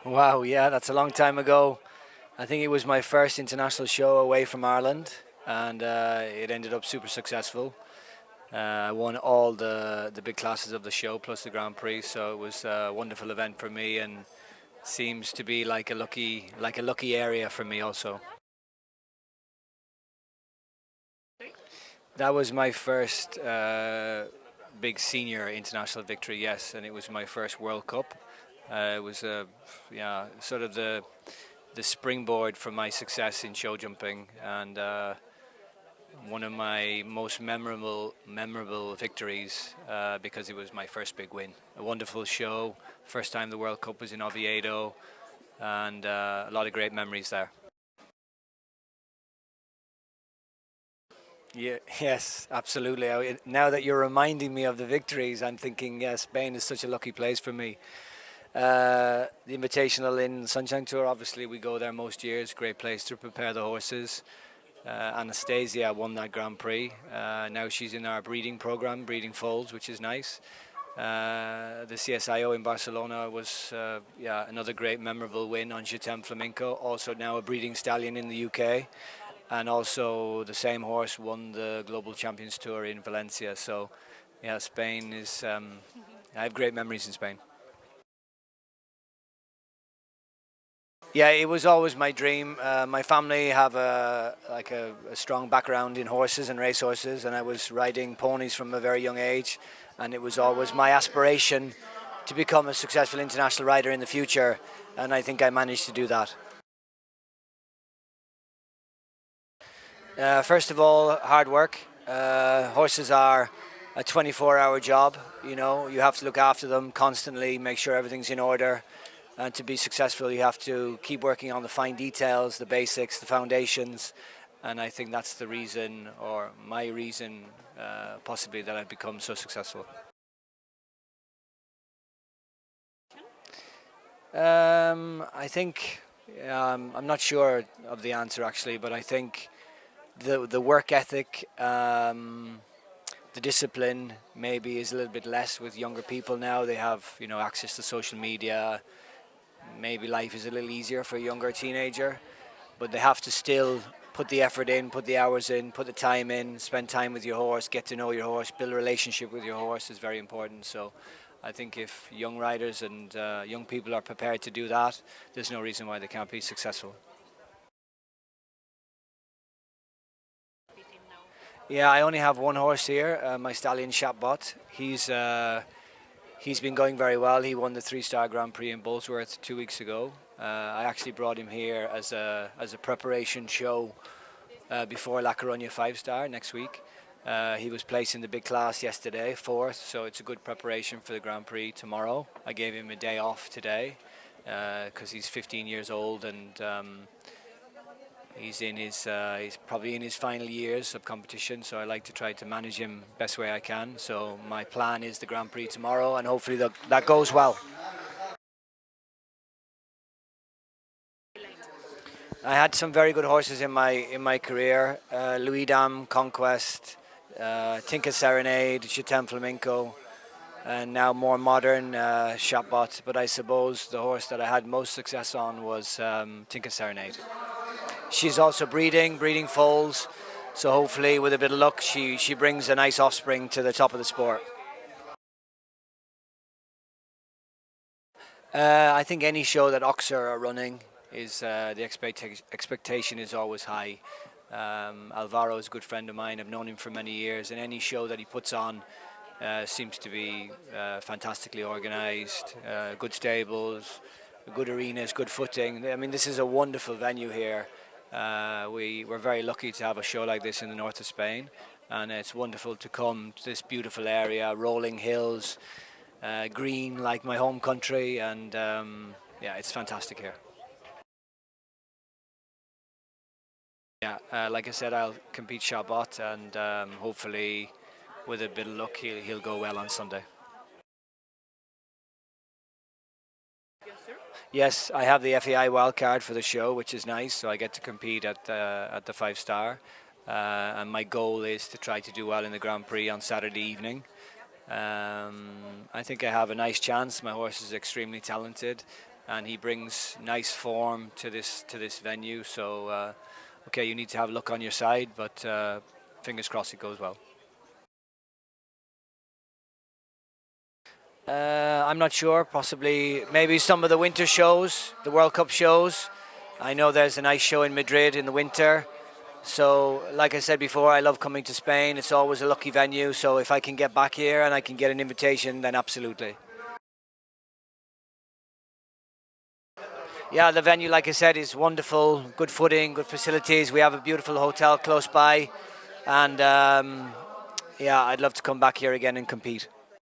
Wow, yeah, that's a long time ago. I think it was my first international show away from Ireland, and it ended up super successful. I won all the big classes of the show plus the Grand Prix, so it was a wonderful event for me, and seems to be like a lucky area for me also. That was my first big senior international victory, yes, and it was my first World Cup. It was yeah, sort of the springboard for my success in show jumping, and one of my most memorable victories because it was my first big win. A wonderful show. First time the World Cup was in Oviedo, and a lot of great memories there. Yeah, yes, absolutely. Now that you're reminding me of the victories, I'm thinking, yeah, Spain is such a lucky place for me. The Invitational in Sunshine Tour, obviously, we go there most years. Great place to prepare the horses. Anastasia won that Grand Prix. Now she's in our breeding program, breeding foals, which is nice. The CSIO in Barcelona was yeah, another great memorable win on Jetem Flamenco. Also now a breeding stallion in the UK, and also the same horse won the Global Champions Tour in Valencia. So yeah, Spain is. I have great memories in Spain. Yeah, it was always my dream. My family have a strong background in horses and racehorses, and I was riding ponies from a very young age, and it was always my aspiration to become a successful international rider in the future, and I think I managed to do that. First of all, hard work. Horses are a 24-hour job. You know, you have to look after them constantly, make sure everything's in order. And to be successful, you have to keep working on the fine details, the basics, the foundations. And I think that's the reason, or my reason, possibly, that I've become so successful. I think I'm not sure of the answer actually, but I think the work ethic, the discipline maybe is a little bit less with younger people now. They have access to social media. Maybe life is a little easier for a younger teenager, but they have to still put the effort in, put the hours in, put the time in, spend time with your horse, get to know your horse, build a relationship with your horse is very important. So I think if young riders and young people are prepared to do that, there's no reason why they can't be successful. Yeah, I only have one horse here, my stallion Shapbot. He's been going very well. He won the three-star Grand Prix in Bolesworth 2 weeks ago. I actually brought him here as a preparation show before La Coruña 5-star next week. He was placed in the big class yesterday, fourth, so it's a good preparation for the Grand Prix tomorrow. I gave him a day off today because he's 15 years old, and he's probably in his final years of competition. So I like to try to manage him best way I can. So my plan is the Grand Prix tomorrow, and hopefully that goes well. I had some very good horses in my career. Louis Dam, Conquest, Tinka Serenade, Chitem Flamenco, and now more modern Shotbot. But I suppose the horse that I had most success on was Tinka Serenade. She's also breeding foals. So hopefully, with a bit of luck, she brings a nice offspring to the top of the sport. I think any show that Oxer are running is the expectation is always high. Alvaro is a good friend of mine. I've known him for many years, and any show that he puts on seems to be fantastically organised. Good stables, good arenas, good footing. I mean, this is a wonderful venue here. We're very lucky to have a show like this in the north of Spain, and it's wonderful to come to this beautiful area, rolling hills, green like my home country, and yeah, it's fantastic here. Yeah, like I said, I'll compete Shabbat, and hopefully, with a bit of luck, he'll go well on Sunday. Yes, I have the FEI wild card for the show, which is nice. So I get to compete at the 5-star, and my goal is to try to do well in the Grand Prix on Saturday evening. I think I have a nice chance. My horse is extremely talented. and he brings nice form to this venue. So okay, you need to have luck on your side, but fingers crossed it goes well. I'm not sure. Possibly, maybe some of the winter shows, the World Cup shows. I know there's a nice show in Madrid in the winter. So, like I said before, I love coming to Spain. It's always a lucky venue. So, if I can get back here and I can get an invitation, then absolutely. Yeah, the venue, like I said, is wonderful. Good footing, good facilities. We have a beautiful hotel close by, and yeah, I'd love to come back here again and compete.